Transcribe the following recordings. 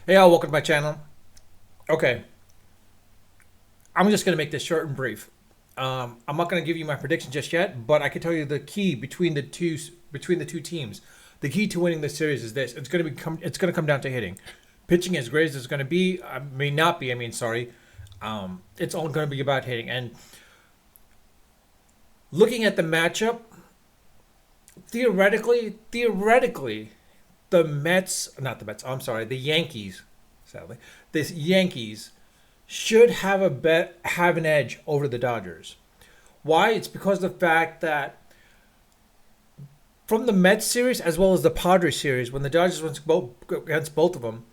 Hey, all, welcome to my channel. Okay, I'm just gonna make this short and brief. I'm not gonna give you my prediction just yet, but I can tell you the key between the two teams. The key to winning this series is this: it's gonna come down to hitting. Pitching, as great as it's gonna be, may not be. Sorry. It's all gonna be about hitting. And looking at the matchup, theoretically, the Mets, not the Mets. I'm sorry, the Yankees. Sadly, this Yankees should have an edge over the Dodgers. Why? It's because of the fact that from the Mets series as well as the Padres series, when the Dodgers went against both of them,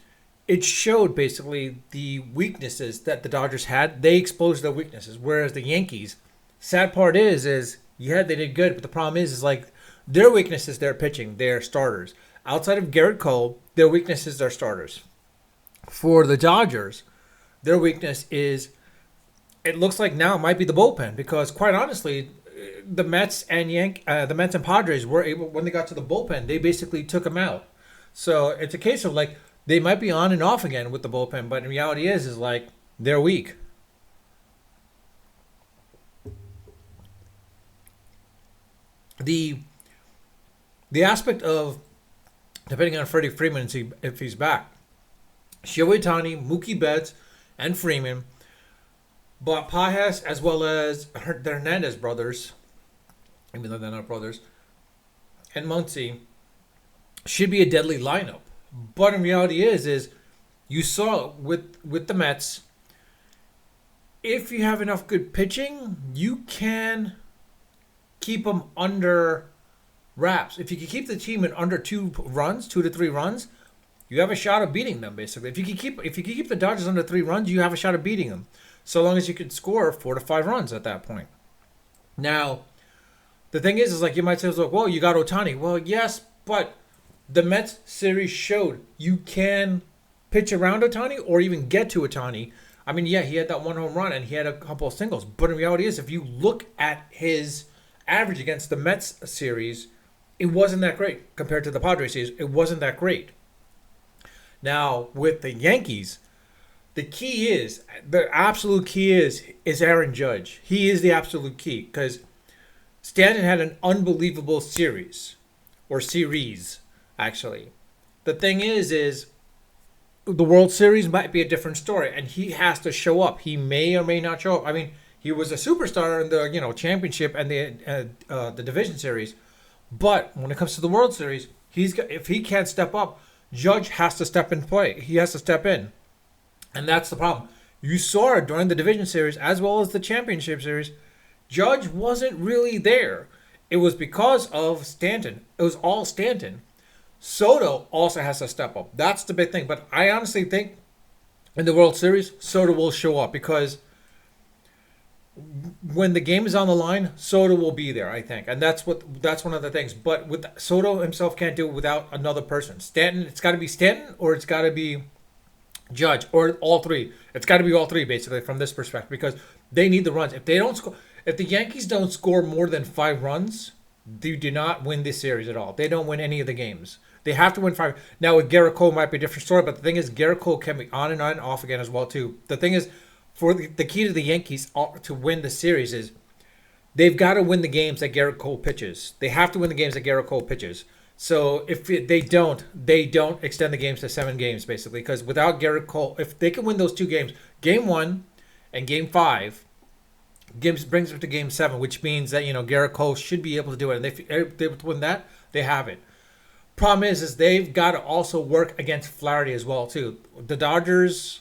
it showed basically the weaknesses that the Dodgers had. They exposed their weaknesses, whereas the Yankees, sad part is yeah, they did good, but the problem is like their weaknesses, their pitching, their starters. Outside of Garrett Cole, their weaknesses are starters. For the Dodgers, their weakness is it looks like now it might be the bullpen because quite honestly, the Mets and Padres were able when they got to the bullpen, they basically took them out. So it's a case of like they might be on and off again with the bullpen, but in reality is like they're weak. The the aspect of depending on Freddie Freeman and see if he's back, Shohei Ohtani, Mookie Betts, and Freeman, but Pajas as well as the Hernandez brothers, even though they're not brothers, and Muncy should be a deadly lineup. But in reality is you saw with the Mets, if you have enough good pitching, you can keep them under wraps. If you can keep the team in under 2 runs, 2 to 3 runs, you have a shot of beating them. Basically, if you can keep the Dodgers under 3 runs, you have a shot of beating them. So long as you can score 4 to 5 runs at that point. Now, the thing is like you might say, well, you got Ohtani. Well, yes, but the Mets series showed you can pitch around Ohtani or even get to Ohtani. Yeah, he had that one home run and he had a couple of singles. But in reality is, if you look at his average against the Mets series, it wasn't that great compared to the Padres series. It wasn't that great. Now, with the Yankees, the absolute key is Aaron Judge. He is the absolute key because Stanton had an unbelievable series, actually. The thing is the World Series might be a different story, and he has to show up. He may or may not show up. He was a superstar in the championship and the division series, but when it comes to the World Series, if he can't step up, Judge has to step in play. He has to step in, and that's the problem. You saw it during the division series as well as the championship series. Judge wasn't really there. It was because of Stanton. It was all Stanton. Soto also has to step up. That's the big thing. But I honestly think in the World Series, Soto will show up because when the game is on the line, Soto will be there, I think. And that's one of the things. But with Soto himself can't do it without another person. Stanton, it's got to be Stanton or it's got to be Judge or all three. It's got to be all three basically from this perspective because they need the runs. If they don't score, if the Yankees don't score more than 5 runs, they do not win this series at all. They don't win any of the games. They have to win 5. Now with Garrett Cole might be a different story, but the thing is Garrett Cole can be on and off again as well too. The thing is for the key to the Yankees to win the series is they've got to win the games that Garrett Cole pitches. They have to win the games that Garrett Cole pitches. So they don't extend the games to 7 games basically because without Garrett Cole, if they can win those 2 games, Game 1 and Game 5, brings them to Game 7, which means that Garrett Cole should be able to do it. And if they're able to win that, they have it. Problem is they've got to also work against Flaherty as well too. The Dodgers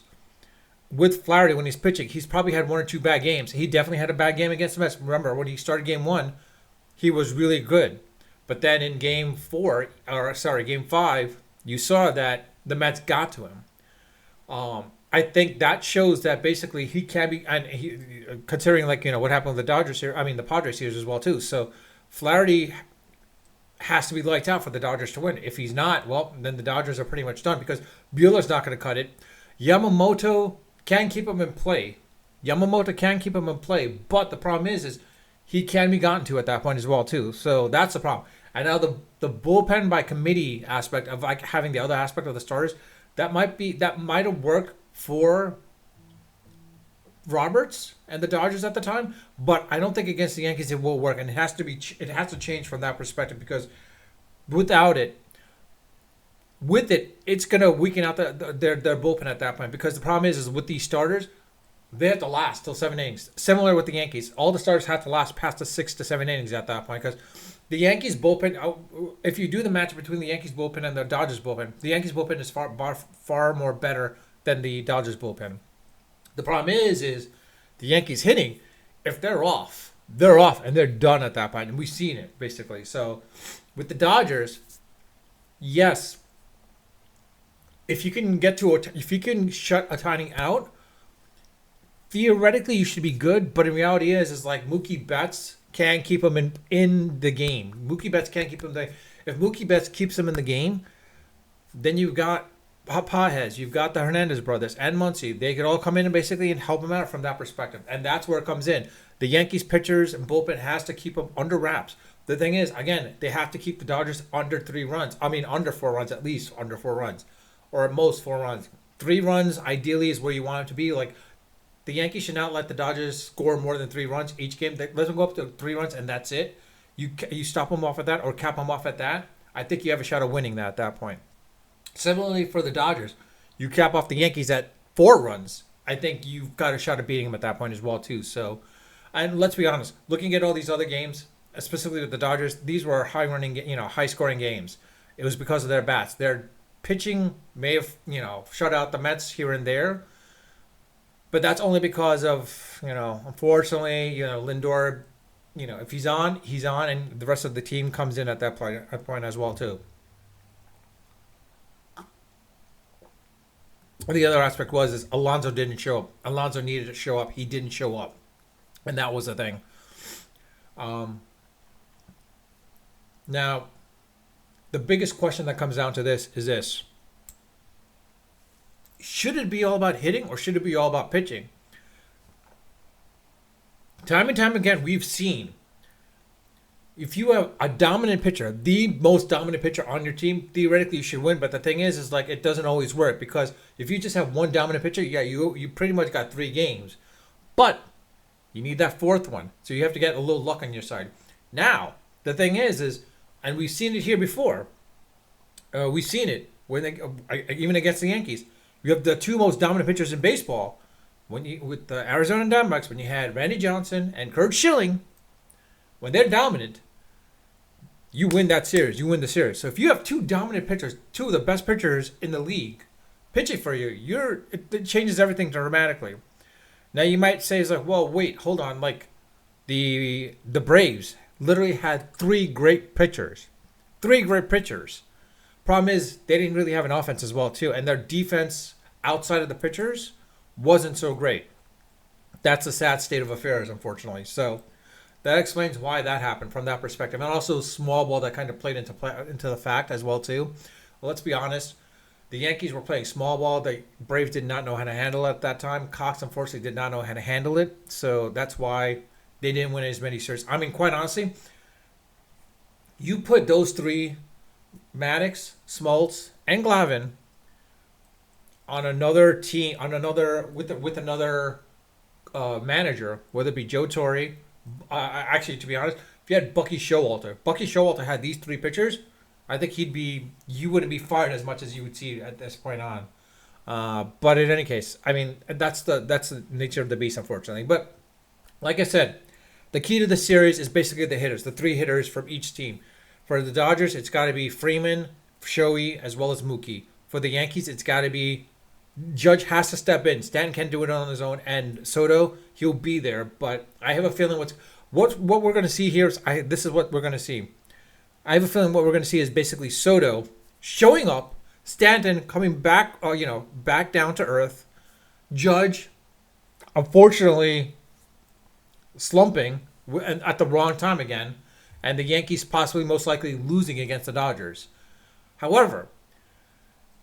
with Flaherty when he's pitching, he's probably had 1 or 2 bad games. He definitely had a bad game against the Mets. Remember when he started Game 1, he was really good. But then in Game 5, you saw that the Mets got to him. I think that shows that basically he can be, and considering what happened with the Dodgers here, the Padres series as well too. So Flaherty has to be lights out for the Dodgers to win. If he's not, well, then the Dodgers are pretty much done because Buehler's not going to cut it. Yamamoto can keep him in play. But the problem is he can be gotten to at that point as well too. So that's the problem. And now the bullpen by committee aspect of like having the other aspect of the starters, that might have worked for Roberts and the Dodgers at the time, but I don't think against the Yankees it will work, and it has to change from that perspective because without it, with it, it's gonna weaken out their bullpen at that point because the problem is with these starters, they have to last till 7 innings. Similar with the Yankees, all the starters have to last past the 6 to 7 innings at that point because the Yankees bullpen. If you do the match between the Yankees bullpen and the Dodgers bullpen, the Yankees bullpen is far more better than the Dodgers bullpen. The problem is the Yankees hitting. If they're off, and they're done at that point, and we've seen it basically. So with the Dodgers, yes, if you can if you can shut Ohtani out, theoretically you should be good. But in reality, is like Mookie Betts can't keep him in the game. Mookie Betts can't keep him there. If Mookie Betts keeps him in the game, then you've got Pages, you've got the Hernandez brothers, and Muncy. They could all come in and basically help him out from that perspective, and that's where it comes in. The Yankees pitchers and bullpen has to keep them under wraps. The thing is, again, they have to keep the Dodgers under 3 runs. I mean, under 4 runs, at least under 4 runs, or at most 4 runs. 3 runs ideally is where you want it to be. Like the Yankees should not let the Dodgers score more than 3 runs each game. Let them go up to 3 runs, and that's it. You stop them off at that, or cap them off at that. I think you have a shot of winning that at that point. Similarly for the Dodgers, you cap off the Yankees at 4 runs. I think you've got a shot of beating them at that point as well too. So, and let's be honest, looking at all these other games, specifically with the Dodgers, these were high scoring games. It was because of their bats. Their pitching may have, shut out the Mets here and there, but that's only because of, unfortunately, Lindor, if he's on, and the rest of the team comes in at that point as well too. The other aspect is Alonso didn't show up. Alonso needed to show up. He didn't show up. And that was the thing. Now, the biggest question that comes down to this is this. Should it be all about hitting or should it be all about pitching? Time and time again, we've seen if you have a dominant pitcher, the most dominant pitcher on your team, theoretically you should win. But the thing is like it doesn't always work because if you just have one dominant pitcher, you pretty much got 3 games. But you need that 4th one. So you have to get a little luck on your side. Now, the thing is and we've seen it here before. We've seen it even against the Yankees. You have the 2 most dominant pitchers in baseball. With the Arizona Diamondbacks, when you had Randy Johnson and Curt Schilling, when they're dominant, you win that series. You win the series. So if you have 2 dominant pitchers, 2 of the best pitchers in the league, pitching for you, it changes everything dramatically. Now you might say, it's like, well, wait, hold on. Like the Braves literally had 3 great pitchers. 3 great pitchers. Problem is they didn't really have an offense as well too, and their defense outside of the pitchers wasn't so great. That's a sad state of affairs, unfortunately. So that explains why that happened from that perspective, and also small ball that kind of played into the fact as well too. Well, let's be honest. The Yankees were playing small ball. The Braves did not know how to handle it at that time. Cox, unfortunately, did not know how to handle it. So that's why they didn't win as many series. I mean, quite honestly, you put those 3, Maddox, Smoltz, and Glavine, on another team, with another manager, whether it be Joe Torre. Actually, to be honest, if you had Bucky Showalter had these 3 pitchers, I think you wouldn't be fired as much as you would see at this point on. But in any case, I mean, that's the nature of the beast, unfortunately. But like I said, the key to the series is basically the hitters, the 3 hitters from each team. For the Dodgers, it's got to be Freeman, Shohei, as well as Mookie. For the Yankees, it's got to be Judge has to step in. Stanton can't do it on his own, and Soto, he'll be there. But I have a feeling what we're going to see here is this is what we're going to see. I have a feeling what we're going to see is basically Soto showing up, Stanton coming back, back down to earth, Judge, unfortunately, slumping at the wrong time again, and the Yankees possibly most likely losing against the Dodgers. However,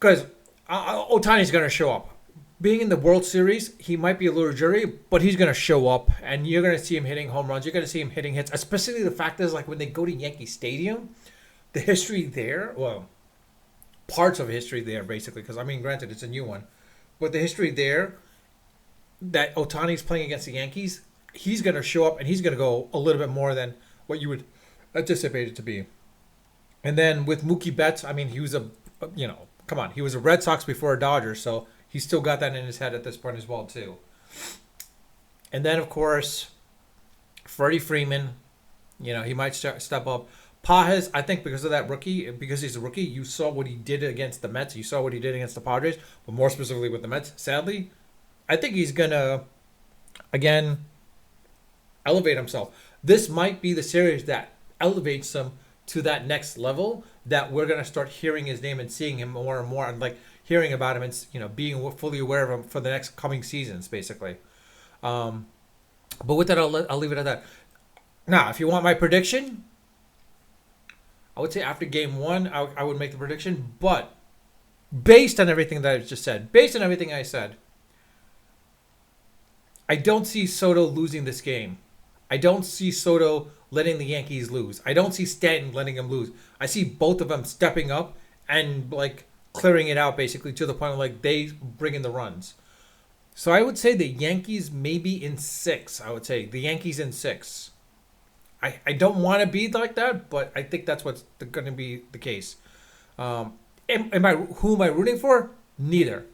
because Ohtani's going to show up. Being in the World Series, he might be a little jury, but he's going to show up, and you're going to see him hitting home runs. You're going to see him hitting hits, especially the fact is, like, when they go to Yankee Stadium, the history there, well, parts of history there, basically. Because, I mean, granted, it's a new one. But the history there that Otani's playing against the Yankees, he's going to show up and he's going to go a little bit more than what you would anticipate it to be. And then with Mookie Betts, I mean, he was come on, he was a Red Sox before a Dodger, so he's still got that in his head at this point as well, too. And then, of course, Freddie Freeman, he might step up. Pages, I think because of that rookie, because he's a rookie, you saw what he did against the Mets. You saw what he did against the Padres, but more specifically with the Mets. Sadly, I think he's going to, again, elevate himself. This might be the series that elevates him to that next level, that we're going to start hearing his name and seeing him more and more, and like hearing about him and being fully aware of him for the next coming seasons, basically. But with that, I'll leave it at that. Now, if you want my prediction, I would say after game one, I would make the prediction. But based on everything that I just said, based on everything I said, I don't see Soto losing this game. I don't see Soto letting the Yankees lose. I don't see Stanton letting him lose. I see both of them stepping up and like clearing it out, basically, to the point where like they bring in the runs. So I would say the Yankees maybe in 6. I would say the Yankees in 6. I don't want to be like that, but I think that's what's going to be the case. Who am I rooting for? Neither.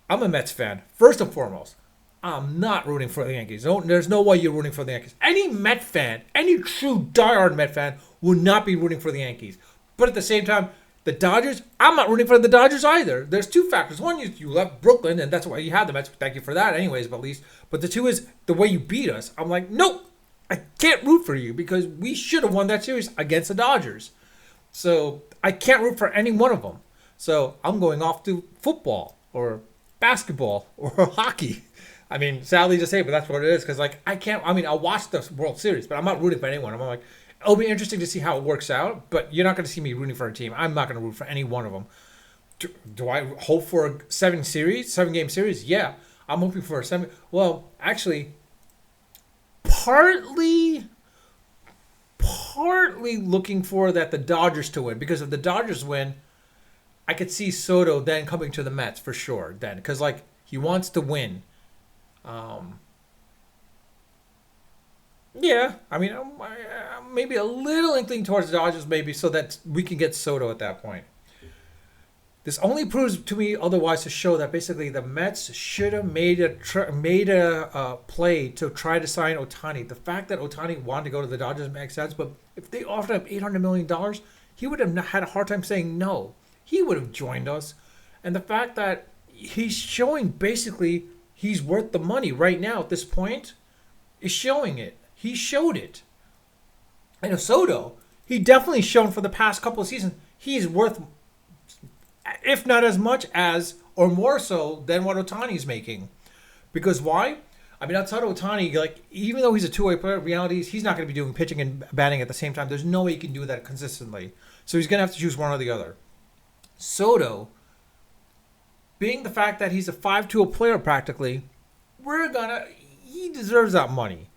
I'm a Mets fan, first and foremost. I'm not rooting for the Yankees. No, there's no way you're rooting for the Yankees. Any Met fan, any true diehard Met fan will not be rooting for the Yankees. But at the same time, the Dodgers, I'm not rooting for the Dodgers either. There's 2 factors. One, you left Brooklyn, and that's why you had the Mets. Thank you for that anyways, but at least. But the 2 is the way you beat us. I'm like, nope. I can't root for you because we should have won that series against the Dodgers. So I can't root for any one of them. So I'm going off to football or basketball or hockey. I mean, sadly to say, but that's what it is. Because I'll watch the World Series, but I'm not rooting for anyone. I'm like, it'll be interesting to see how it works out, but you're not going to see me rooting for a team. I'm not going to root for any one of them. Do I hope for a 7-game series? Yeah. I'm hoping for a 7. Well, actually, partly looking for that the Dodgers to win, because if the Dodgers win, I could see Soto then coming to the Mets for sure then, because like he wants to win. Yeah, I mean, maybe a little inkling towards the Dodgers, maybe, so that we can get Soto at that point. This only proves to me otherwise to show that basically the Mets should have made a play to try to sign Otani. The fact that Otani wanted to go to the Dodgers makes sense, but if they offered him $800 million, he would have had a hard time saying no. He would have joined us. And the fact that he's showing basically he's worth the money right now at this point is showing it. He showed it. And Soto, he definitely shown for the past couple of seasons he's worth, if not as much as or more so than what Otani's making. Because why? I mean, outside of Otani, like, even though he's a two-way player, reality is he's not going to be doing pitching and batting at the same time. There's no way he can do that consistently. So he's going to have to choose one or the other. Soto, being the fact that he's a 5-tool player practically, he deserves that money.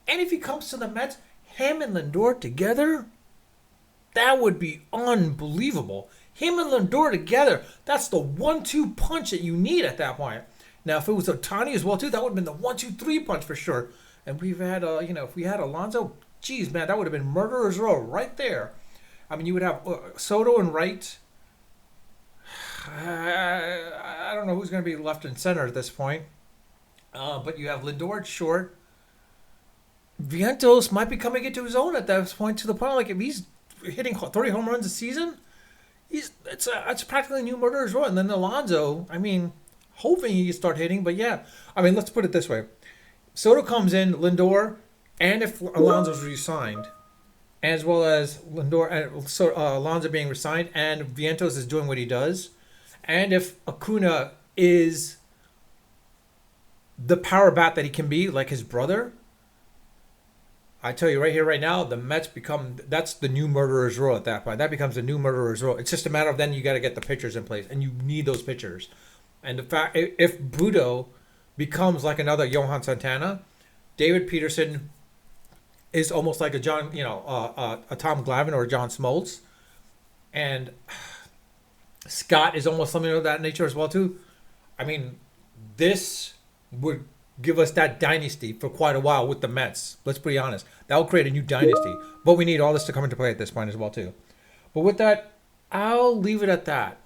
And if he comes to the Mets, him and Lindor together, that would be unbelievable. Him and Lindor together, that's the 1-2 punch that you need at that point. Now, if it was Otani as well, too, that would have been the 1-2-3 punch for sure. And we've had, if we had Alonso, geez, man, that would have been murderer's row right there. I mean, you would have Soto and right. I don't know who's going to be left and center at this point. But you have Lindor at short. Vientos might be coming into his own at that point, to the point like if he's hitting 30 home runs a season, it's practically a new murderer's row. And then Alonso, I mean, hoping he can start hitting, but yeah. I mean, let's put it this way. Soto comes in, Lindor, and if Alonso's re-signed, as well as Lindor and Alonso being re-signed, and Vientos is doing what he does, and if Acuna is the power bat that he can be, like his brother, I tell you right here, right now, the Mets that's the new murderer's row at that point. That becomes the new murderer's row. It's just a matter of then you got to get the pitchers in place, and you need those pitchers. And the fact, if Budo becomes like another Johan Santana, David Peterson is almost like a Tom Glavine or a John Smoltz. And Scott is almost something of that nature as well too. I mean, this would give us that dynasty for quite a while with the Mets. Let's be honest. That will create a new dynasty. But we need all this to come into play at this point as well too. But with that, I'll leave it at that.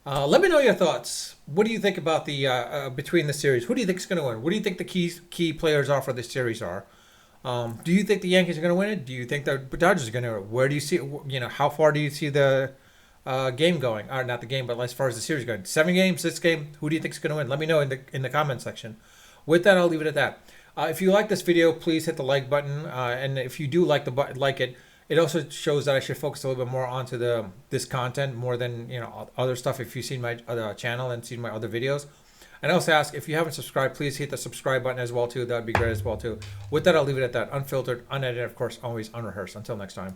Let me know your thoughts. What do you think about the between the series? Who do you think is going to win? What do you think the key players are for this series are? Do you think the Yankees are going to win it? Do you think the Dodgers are going to win it? Where do you see? How far do you see the game going? Or not the game, but as far as the series going. 7 games, 6 game. Who do you think is going to win? Let me know in the comment section. With that, I'll leave it at that. If you like this video, please hit the like button. And if you do like it, it also shows that I should focus a little bit more onto this content more than other stuff. If you've seen my other channel and seen my other videos, and I also ask if you haven't subscribed, please hit the subscribe button as well too. That'd be great as well too. With that, I'll leave it at that. Unfiltered, unedited, of course, always unrehearsed. Until next time.